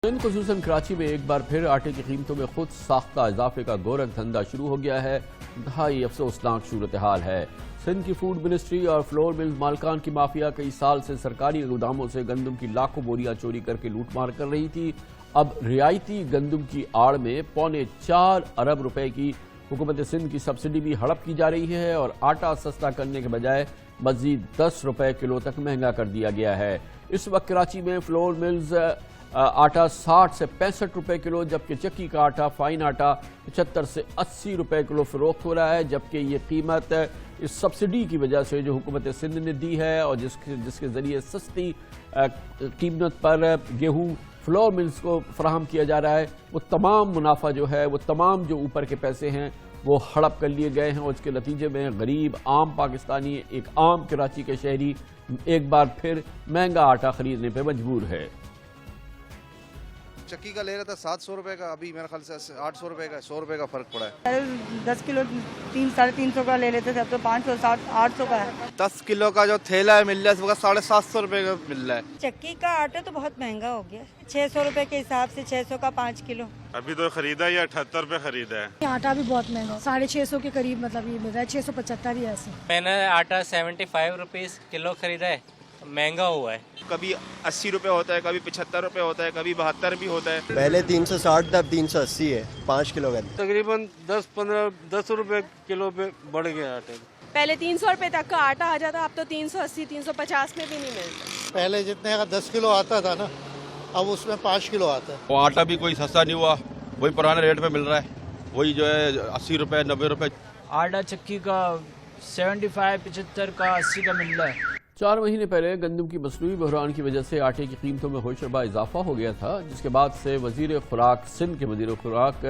सिंध खुसूसन कराची में एक बार फिर आटे की कीमतों में खुद साख्ता इजाफे का गोरख धंधा शुरू हो गया है। इंतहाई अफसोसनाक सूरत हाल है। सिंध की फूड मिनिस्ट्री और फ्लोर मिल्स मालकान की माफिया कई साल से सरकारी गोदामों से गंदम की लाखों बोरियां चोरी करके लूटमार कर रही थी। अब रियायती गंदम की आड़ में 4.25 अरब रुपए की हुकूमत सिंध की सब्सिडी भी हड़प की जा रही है और आटा सस्ता करने के बजाय मजीद 10 रुपए किलो तक महंगा कर दिया गया है। इस वक्त कराची में फ्लोर मिल्स आटा 60 से 65 रुपए किलो, जबकि चक्की का आटा फाइन आटा 75 से 80 रुपए किलो फरोख्त हो रहा है। जबकि ये कीमत इस सब्सिडी की वजह से जो हुकूमत सिंध ने दी है और जिसके ज़रिए सस्ती कीमत पर गेहूँ फ्लोर मिल्स को फराहम किया जा रहा है, वो तमाम मुनाफा जो है, वो तमाम जो ऊपर के पैसे हैं वो हड़प कर लिए गए हैं और इसके नतीजे में गरीब आम पाकिस्तानी, एक आम कराची के शहरी एक बार फिर महंगा आटा खरीदने पे मजबूर है। चक्की का ले रहा था 700 रुपए का, अभी मेरे ख्याल से 800 रुपए का, 100 रुपए का फर्क पड़ा है। 10 किलो 300-350 का ले लेते थे, अब तो 500-800 का है। 10 किलो का जो थैला है मिल रहा है, इस वक्त 750 रुपए का मिल रहा है। चक्की का आटा तो बहुत महंगा हो गया, 600 रुपए के हिसाब से 600 का 5 किलो। अभी तो खरीदा या 78 रुपए खरीदा है। आटा भी बहुत महंगा, 650 के करीब मतलब ये मिल रहा है, 675 ही ऐसे। मैंने आटा 75 रुपीज़ किलो खरीदा है, महंगा हुआ है। कभी 80 रुपए होता है, कभी 75 रुपए होता है, कभी 72 भी होता है। पहले 360 था, अब 380 है 5 किलो का। तकरीबन 10 रुपए किलो पे बढ़ गया आटे। पहले 300 रुपए तक का आटा आ जाता, अब तो 380-350 में भी नहीं मिलता। पहले जितने का 10 किलो आता था ना, अब उसमें 5 किलो आता है। वो आटा भी कोई सस्ता नहीं हुआ, वही पुराने रेट पे मिल रहा है, वही जो है 80 रुपए 90 रुपए। आटा चक्की का 75, 75 का 80 का मिल रहा है। 4 महीने पहले गंदम की मसनूई बहरान की वजह से आटे की कीमतों में होशरबा इजाफा हो गया था, जिसके बाद से वजीर खुराक सिंध के वजीर खुराक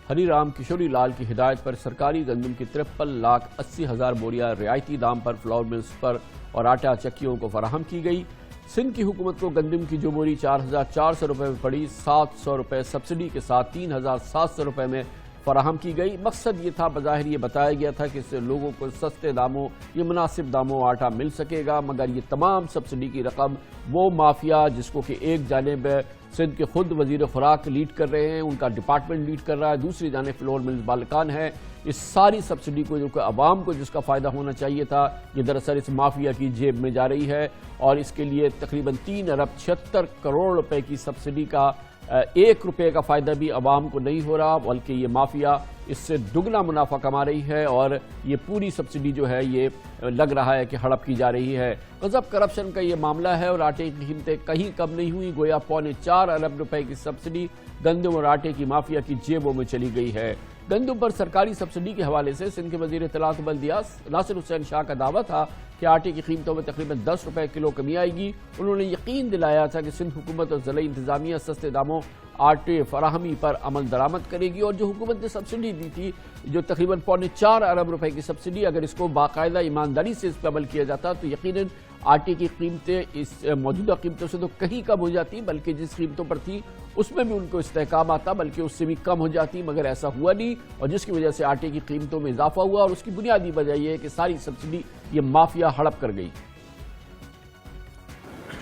हरीराम किशोरी लाल की हिदायत पर सरकारी गंदम की 53,80,000 बोरियां रियायती दाम पर फ्लोर मिल्स पर और आटा चक्कियों को फराहम की गई। सिंध की हुकूमत को गंदम की जो बोरी 4,400 रुपये में पड़ी, 700 रुपये सब्सिडी के साथ 3,700 रुपये में फराहम की गई। मकसद ये था, बज़ाहिर ये बताया गया था कि इससे लोगों को सस्ते दामों या मुनासिब दामों आटा मिल सकेगा, मगर ये तमाम सब्सिडी की रकम वो माफिया जिसको कि एक जानिब सिंध के खुद वजीर खुराक लीड कर रहे हैं, उनका डिपार्टमेंट लीड कर रहा है, दूसरी जानिब फ्लोर मिल्स मालिकान है, इस सारी सब्सिडी को जो कि आवाम को जिसका फ़ायदा होना चाहिए था, ये दरअसल इस माफिया की जेब में जा रही है। और इसके लिए तकरीबन 3 अरब 76 करोड़ रुपए की सब्सिडी का 1 रुपये का फ़ायदा भी आवाम को नहीं हो रहा, बल्कि ये माफिया इससे दुगना मुनाफा कमा रही है और ये पूरी सब्सिडी जो है ये लग रहा है कि हड़प की जा रही है। गजब करप्शन का ये मामला है और आटे की कीमतें कहीं कम नहीं हुई, गोया 4.25 अरब रुपए की सब्सिडी गंदम और आटे की माफिया की जेबों में चली गई है। गंदम पर सरकारी सब्सिडी के हवाले से सिंध के वजीर इत्तलात व बल्दियात नासिर हुसैन शाह का दावा था कि आटे की कीमतों में तकरीबन 10 रुपए किलो कमी आएगी। उन्होंने यकीन दिलाया था कि सिंध हुकूमत और ज़िला इंतज़ामिया सस्ते दामों आटे फराहमी पर अमल दरामद करेगी और जो हुकूमत ने सब्सिडी दी थी, जो तकरीबन 4.25 अरब रुपए की सब्सिडी, अगर इसको बाकायदा ईमानदारी से इस पर अमल किया जाता तो यकीनन आटे की कीमतें इस मौजूदा कीमतों से तो कहीं कम हो जाती, बल्कि जिस कीमतों पर थी उसमें भी उनको इस्तेहकाम आता, बल्कि उससे भी कम हो जाती, मगर ऐसा हुआ नहीं और जिसकी वजह से आटे की कीमतों में इजाफा हुआ और उसकी बुनियादी वजह यह है कि सारी सब्सिडी ये माफिया हड़प कर गई।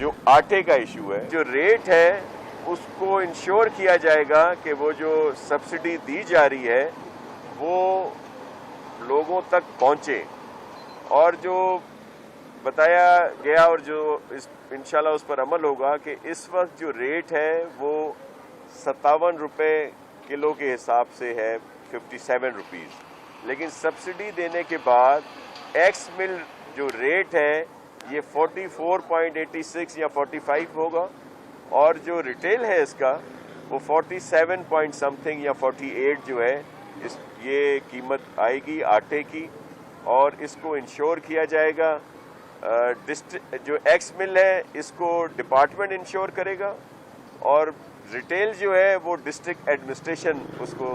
जो आटे का इशू है, जो रेट है, उसको इंश्योर किया जाएगा कि वो जो सब्सिडी दी जा रही है वो लोगों तक पहुंचे और जो बताया गया और जो इंशाल्लाह उस पर अमल होगा कि इस वक्त जो रेट है वो 57 रुपये किलो के हिसाब से है, 57 रुपीज़, लेकिन सब्सिडी देने के बाद एक्स मिल जो रेट है ये 44.86 या 45 होगा और जो रिटेल है इसका वो 47 पॉइंट समथिंग या 48 जो है ये कीमत आएगी आटे की। और इसको इंश्योर किया जाएगा, जो एक्स मिल है इसको डिपार्टमेंट इंश्योर करेगा और रिटेल जो है वो डिस्ट्रिक्ट एडमिनिस्ट्रेशन उसको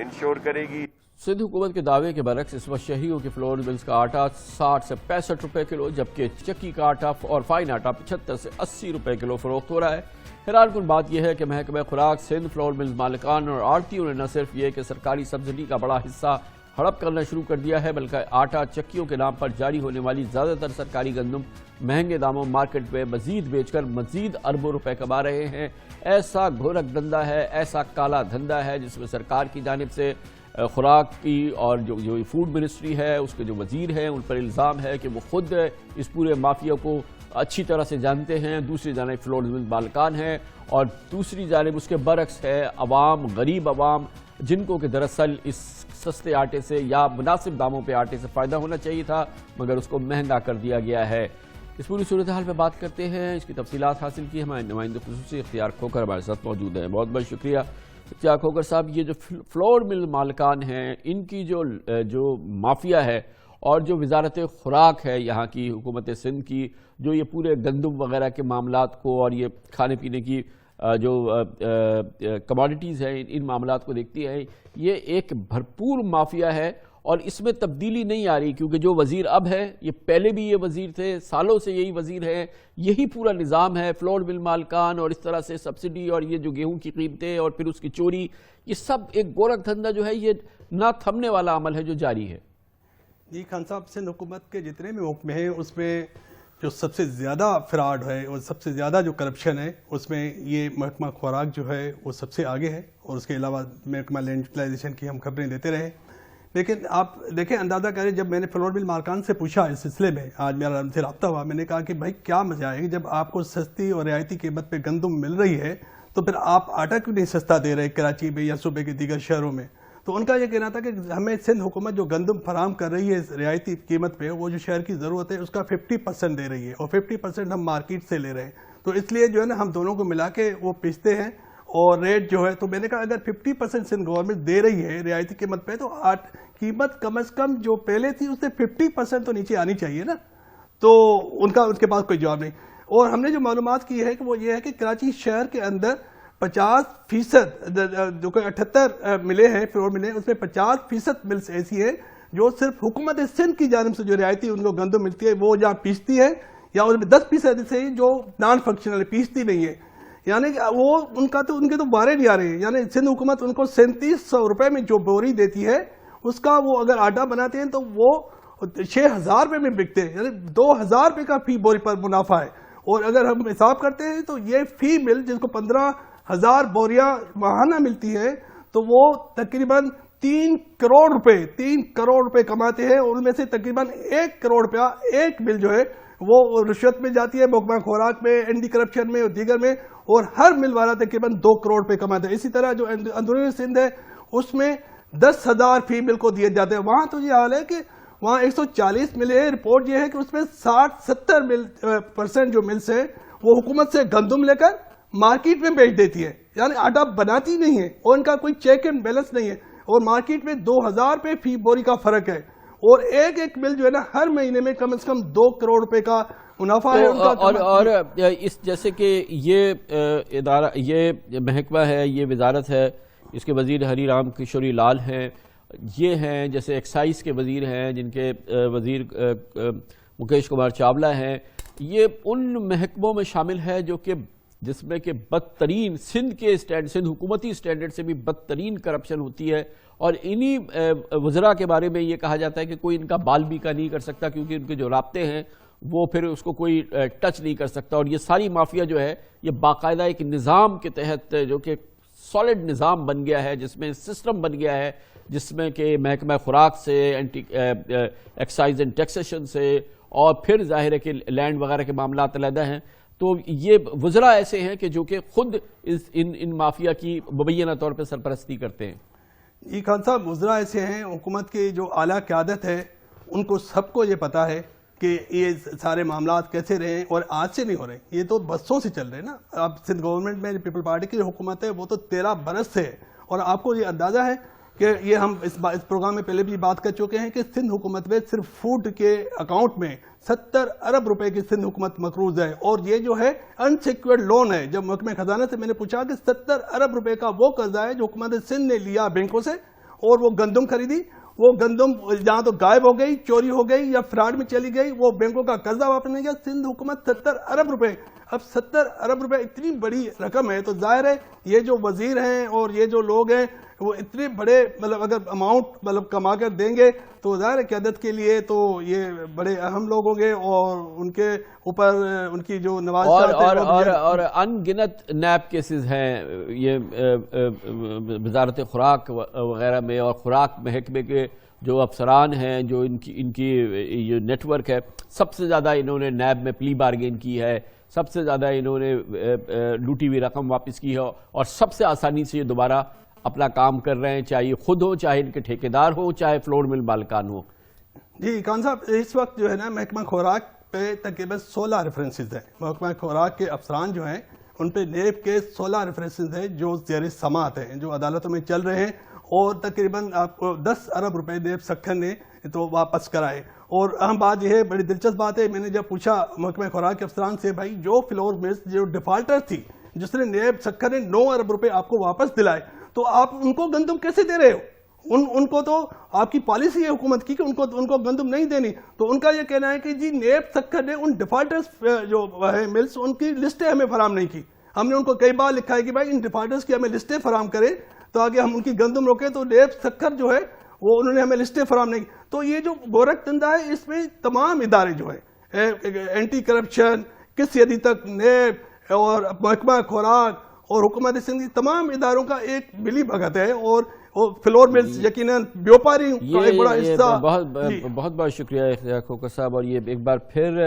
इंश्योर करेगी। सिंध हुकूमत के दावे के बरक्स इस वक्त शहरियों के फ्लोर मिल्स का आटा 60 से 65 रुपए किलो, जबकि चक्की का आटा और फाइन आटा 75 से 80 रुपए किलो फरोख्त हो रहा है। हैरानकुन बात यह है कि महकमा खुराक सिंध फ्लोर मिल्स मालिकान और आड़तियों ने न सिर्फ ये कि सरकारी सब्सिडी का बड़ा हिस्सा हड़प करना शुरू कर दिया है, बल्कि आटा चक्कियों के नाम पर जारी होने वाली ज़्यादातर सरकारी गंदम महंगे दामों मार्केट में मजीद बेचकर मजीद अरबों रुपए कमा रहे हैं। ऐसा घोरक धंधा है, ऐसा काला धंधा है जिसमें सरकार की जानिब से खुराक की और जो फूड मिनिस्ट्री है उसके जो वजीर हैं उन पर इल्ज़ाम है कि वो खुद इस पूरे माफिया को अच्छी तरह से जानते हैं। दूसरी जानिब फ्लोर मिल मालिकान हैं और दूसरी जानिब उसके बरक्स है अवाम, गरीब अवाम, जिनको कि दरअसल इस सस्ते आटे से या मुनासिब दामों पे आटे से फ़ायदा होना चाहिए था, मगर उसको महंगा कर दिया गया है। इस पूरी सूरत हाल पर बात करते हैं, इसकी तफसीलात हासिल की हमारे नुमाइंदे खुसूसी इख्तियार खोकर हमारे साथ मौजूद हैं। बहुत बहुत शुक्रिया इख्तियार खोकर साहब। ये जो फ्लोर मिल मालिकान हैं, इनकी जो माफिया है और जो वजारत खुराक है यहाँ की हुकूमत सिंध की, जो ये पूरे गंदम वगैरह के मामलात को और ये खाने पीने की जो कमोडिटीज़ हैं इन मामलात को देखती है, ये एक भरपूर माफिया है और इसमें तब्दीली नहीं आ रही, क्योंकि जो वज़ीर अब है ये पहले भी ये वज़ीर थे, सालों से यही वज़ीर है, यही पूरा निज़ाम है। फ्लोर मिल मालिकान और इस तरह से सब्सिडी और ये जो गेहूं की कीमतें और फिर उसकी चोरी, ये सब एक गोरख धंधा जो है ये ना थमने वाला अमल है जो जारी है। जी खान साहब, सिंध हुकूमत के जितने भी महकमे हैं उसमें जो सबसे ज़्यादा फ्रॉड है और सबसे ज़्यादा जो करप्शन है उसमें ये महकमा खुराक जो है वो सबसे आगे है, और उसके अलावा महकमा लैंड यूटिलाइजेशन की हम खबरें देते रहे। लेकिन आप देखें, अंदाज़ा करें, जब मैंने फ्लोर मिल मालिकान से पूछा इस सिलसिले में, आज मेरा उनसे रब्ता हुआ, मैंने कहा कि भाई क्या मजा है जब आपको सस्ती और रियायती कीमत पे गंदम मिल रही है तो फिर आप आटा क्यों नहीं सस्ता दे रहे कराची में या सूबे के दीगर शहरों में। तो उनका ये कहना था कि हमें सिंध हुकूमत जो गंदम फराम कर रही है रियायती कीमत पे, वो जो शहर की ज़रूरत है उसका 50% दे रही है और 50% हम मार्केट से ले रहे हैं, तो इसलिए जो है ना हम दोनों को मिला के वो पिसते हैं और रेट जो है, तो मैंने कहा अगर 50% सिंध गवर्नमेंट दे रही है रियायती कीमत पे, तो कीमत कम से कम जो पहले थी उससे 50% तो नीचे आनी चाहिए ना। तो उनके पास कोई जवाब नहीं। और हमने जो मालूमात की है कि वो ये है कि कराची शहर के अंदर 50% जो कि 78 मिले हैं फ्लोर मिले, उसमें 50% मिल्स ऐसी है जो सिर्फ हुकूमत सिंध की जानिब से जो रियायती उनको गंदम मिलती है वो या पीसती है, या उसमें 10% से जो नॉन फंक्शनल पीसती नहीं है, यानी कि वो उनके तो बारे नहीं आ रहे हैं। यानी सिंध हुकूमत उनको 3700 रुपये में जो बोरी देती है उसका वो अगर आटा बनाते हैं तो वो 6000 रुपये में बिकते हैं, यानी 2000 रुपये का फी बोरी पर मुनाफा है। और अगर हम हिसाब करते हैं तो ये फी मिल जिसको 15,000 बोरियां माहाना मिलती है, तो वो तकरीबन 3 करोड़ रुपए कमाते हैं, और उनमें से तकरीबन 1 करोड़ रुपया एक मिल जो है वो रिश्वत में जाती है, महकमा खुराक में, एंटी करप्शन में और दीगर में, और हर मिल वाला तकरीबन 2 करोड़ रुपए कमाते हैं। इसी तरह जो अंदरूनी सिंध है उसमें 10,000 फी मिल को दिए जाते हैं। वहां तो ये हाल है कि वहां 140 मिल है, रिपोर्ट ये है कि उसमें 60-70% जो मिल्स है वो हुकूमत से गंदम लेकर मार्केट में बेच देती है, यानी आटा बनाती नहीं है, और इनका कोई चेक एंड बैलेंस नहीं है, और मार्केट में 2000 रुपये फी बोरी का फर्क है, और एक मिल जो है ना हर महीने में कम से कम 2 करोड़ रुपए का मुनाफा है उनका। और इस जैसे कि ये इदारा, ये महकमा है, ये वजारत है, इसके वजीर हरीराम किशोरी लाल हैं, ये हैं जैसे एक्साइज के वजीर हैं जिनके वजीर मुकेश कुमार चावला हैं, ये उन महकमों में शामिल है जो कि जिसमें कि बदतरीन सिंध हुकूमती स्टैंडर्ड से भी बदतरीन करप्शन होती है, और इन्हीं वज़रा के बारे में ये कहा जाता है कि कोई इनका बाल बीका नहीं कर सकता, क्योंकि इनके जो राब्ते हैं वो फिर उसको कोई टच नहीं कर सकता। और ये सारी माफिया जो है ये बाकायदा एक निज़ाम के तहत, जो कि सॉलिड निज़ाम बन गया है, जिसमें सिस्टम बन गया है, जिसमें कि महकमा खुराक से, एंटी एक्साइज एंड टैक्सेशन से, और फिर जाहिर है कि लैंड वगैरह के मामला अलहदा हैं। तो ये वज़रा ऐसे हैं कि जो कि खुद इन माफिया की मुबैना तौर पर सरपरस्ती करते हैं। जी खान साहब, वज़रा ऐसे हैं, हुकूमत की जो आला क़यादत है उनको सबको ये पता है कि ये सारे मामलात कैसे रहे, और आज से नहीं हो रहे, ये तो बरसों से चल रहे हैं ना। अब सिंध गवर्नमेंट में पीपल पार्टी की हुकूमत है वो तो 13 बरस से है, और आपको ये अंदाज़ा है कि ये हम इस प्रोग्राम में पहले भी बात कर चुके हैं कि सिंध हुकूमत में सिर्फ फूड के अकाउंट में 70 अरब रुपए की सिंध हुकूमत मकरूज है, और ये जो है अनसिक्योर्ड लोन है। जब महकमे खजाना से मैंने पूछा कि 70 अरब रुपए का वो कर्जा है जो हुकूमत सिंध ने लिया बैंकों से, और वो गंदम खरीदी, वो गंदम जहां तो गायब हो गई, चोरी हो गई या फ्रॉड में चली गई, वो बैंकों का कर्जा वापस नहीं गया। सिंध हुकूमत 70 अरब रुपए, अब 70 अरब रुपए इतनी बड़ी रकम है, तो जाहिर है ये जो वजीर हैं और ये जो लोग हैं وہ اتنے بڑے مطلب اگر اماؤنٹ مطلب کما کر دیں گے تو ظاہر ہے قیادت کے لیے تو یہ بڑے اہم لوگ ہوں گے، اور ان کے اوپر ان کی جو نوازشات اور ان گنت نیب کیسز ہیں یہ وزارت خوراک وغیرہ میں، اور خوراک محکمے کے جو افسران ہیں، جو ان کی یہ نیٹ ورک ہے، سب سے زیادہ انہوں نے نیب میں پلی بارگین کی ہے، سب سے زیادہ انہوں نے لوٹی ہوئی رقم واپس کی ہے، اور سب سے آسانی سے یہ دوبارہ اپنا کام کر رہے ہیں، چاہے یہ خود ہوں، چاہے ان کے ٹھیکیدار ہوں، چاہے فلور مل مالکان ہوں۔ جی خان صاحب، اس وقت جو ہے نا محکمہ خوراک پہ تقریباً 16 ریفرنسز ہیں، محکمہ خوراک کے افسران جو ہیں ان پہ نیب کے 16 ریفرنسز ہیں جو زیر سماعت ہیں، جو عدالتوں میں چل رہے ہیں، اور تقریباً آپ کو 10 ارب روپے نیب سکھر نے تو واپس کرائے۔ اور اہم بات یہ ہے، بڑی دلچسپ بات ہے، میں نے جب پوچھا محکمہ خوراک کے افسران سے، بھائی جو فلور ملز جو ڈیفالٹر تھی جس نے نیب سکھر نے 9 ارب روپے آپ کو واپس دلائے، تو آپ ان کو گندم کیسے دے رہے ہو؟ ان کو تو آپ کی پالیسی ہے حکومت کی کہ ان کو گندم نہیں دینی۔ تو ان کا یہ کہنا ہے کہ جی نیب سکھر نے ان ڈیفالٹرز جو ہے ملز، ان کی لسٹیں ہمیں فراہم نہیں کی۔ ہم نے ان کو کئی بار لکھا ہے کہ بھائی ان ڈیفالٹرز کی ہمیں لسٹیں فراہم کریں تو آگے ہم ان کی گندم روکیں، تو نیب سکھر جو ہے وہ انہوں نے ہمیں لسٹیں فراہم نہیں کی۔ تو یہ جو گورکھ دھندا ہے، اس میں تمام ادارے جو ہیں، اینٹی کرپشن، کس حد تک نیب اور محکمہ خوراک اور حکومت سندھ، تمام اداروں کا ایک ملی بھگت ہے، اور فلور ملز یقیناً بیوپاری کا ایک بڑا حصہ۔ بہت بہت شکریہ اختیار کھوکھر صاحب، اور یہ ایک بار پھر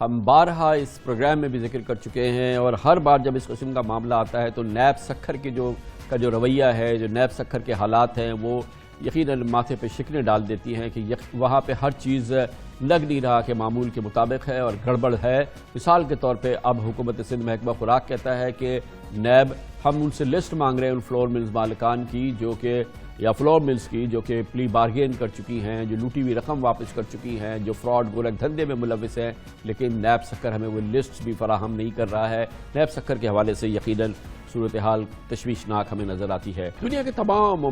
ہم بارہا اس پروگرام میں بھی ذکر کر چکے ہیں، اور ہر بار جب اس قسم کا معاملہ آتا ہے تو نیب سکھر کے جو رویہ ہے، جو نیب سکھر کے حالات ہیں، وہ یقیناً ماتھے پہ شکنیں ڈال دیتی ہیں کہ وہاں پہ ہر چیز لگ نہیں رہا کہ معمول کے مطابق ہے اور گڑبڑ ہے۔ مثال کے طور پہ اب حکومت سندھ محکمہ خوراک کہتا ہے کہ نیب ہم ان سے لسٹ مانگ رہے ہیں ان فلور ملز مالکان کی یا فلور ملز کی جو کہ پلی بارگین کر چکی ہیں، جو لوٹی ہوئی رقم واپس کر چکی ہیں، جو فراڈ گورکھ دھندے میں ملوث ہیں، لیکن نیب سکھر ہمیں وہ لسٹ بھی فراہم نہیں کر رہا ہے۔ نیب سکھر کے حوالے سے یقیناً صورتحال تشویشناک ہمیں نظر آتی ہے۔ دنیا کے تمام